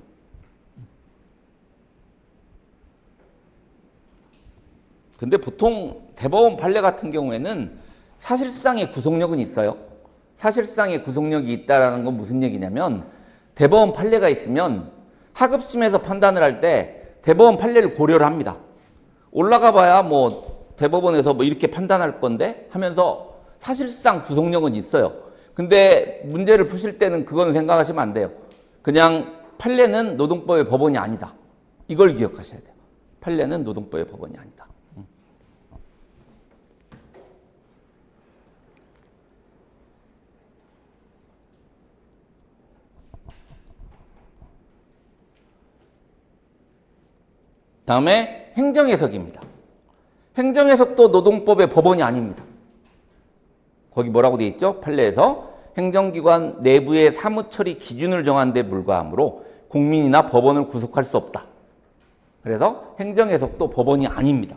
근데 보통 대법원 판례 같은 경우에는 사실상의 구속력은 있어요. 사실상의 구속력이 있다는 건 무슨 얘기냐면 대법원 판례가 있으면 하급심에서 판단을 할 때 대법원 판례를 고려를 합니다. 올라가 봐야 대법원에서 이렇게 판단할 건데 하면서 사실상 구속력은 있어요. 근데 문제를 푸실 때는 그건 생각하시면 안 돼요. 그냥 판례는 노동법의 법원이 아니다. 이걸 기억하셔야 돼요. 판례는 노동법의 법원이 아니다. 다음에 행정해석입니다. 행정해석도 노동법의 법원이 아닙니다. 거기 뭐라고 되어 있죠? 판례에서 행정기관 내부의 사무처리 기준을 정한 데 불과하므로 국민이나 법원을 구속할 수 없다. 그래서 행정해석도 법원이 아닙니다.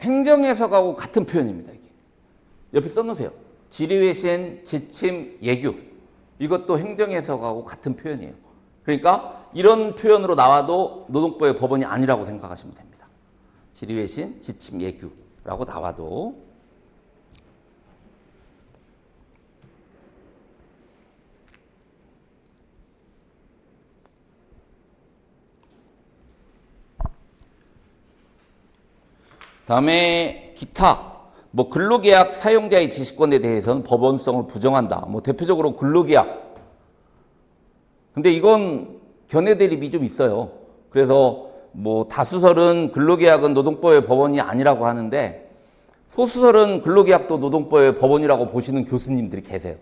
행정해석하고 같은 표현입니다. 이게. 옆에 써놓으세요. 지리외신, 지침, 예규. 이것도 행정해석하고 같은 표현이에요. 그러니까 이런 표현으로 나와도 노동법의 법원이 아니라고 생각하시면 됩니다. 지리외신, 지침, 예규라고 나와도. 다음에 기타. 뭐 근로계약 사용자의 지시권에 대해서는 법원성을 부정한다. 뭐 대표적으로 근로계약. 근데 이건 견해 대립이 좀 있어요. 그래서 뭐 다수설은 근로계약은 노동법의 법원이 아니라고 하는데 소수설은 근로계약도 노동법의 법원이라고 보시는 교수님들이 계세요.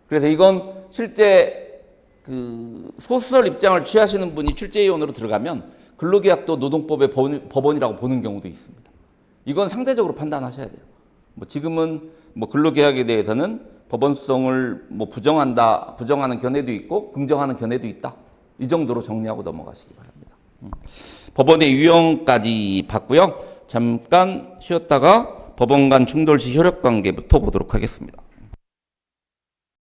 그래서 이건 실제 그 소수설 입장을 취하시는 분이 출제위원으로 들어가면 근로계약도 노동법의 법원이라고 보는 경우도 있습니다. 이건 상대적으로 판단하셔야 돼요. 뭐 지금은 뭐 근로계약에 대해서는 법원성을 뭐 부정하는 견해도 있고 긍정하는 견해도 있다. 이 정도로 정리하고 넘어가시기 바랍니다. 법원의 유형까지 봤고요. 잠깐 쉬었다가 법원 간 충돌 시 효력 관계부터 보도록 하겠습니다.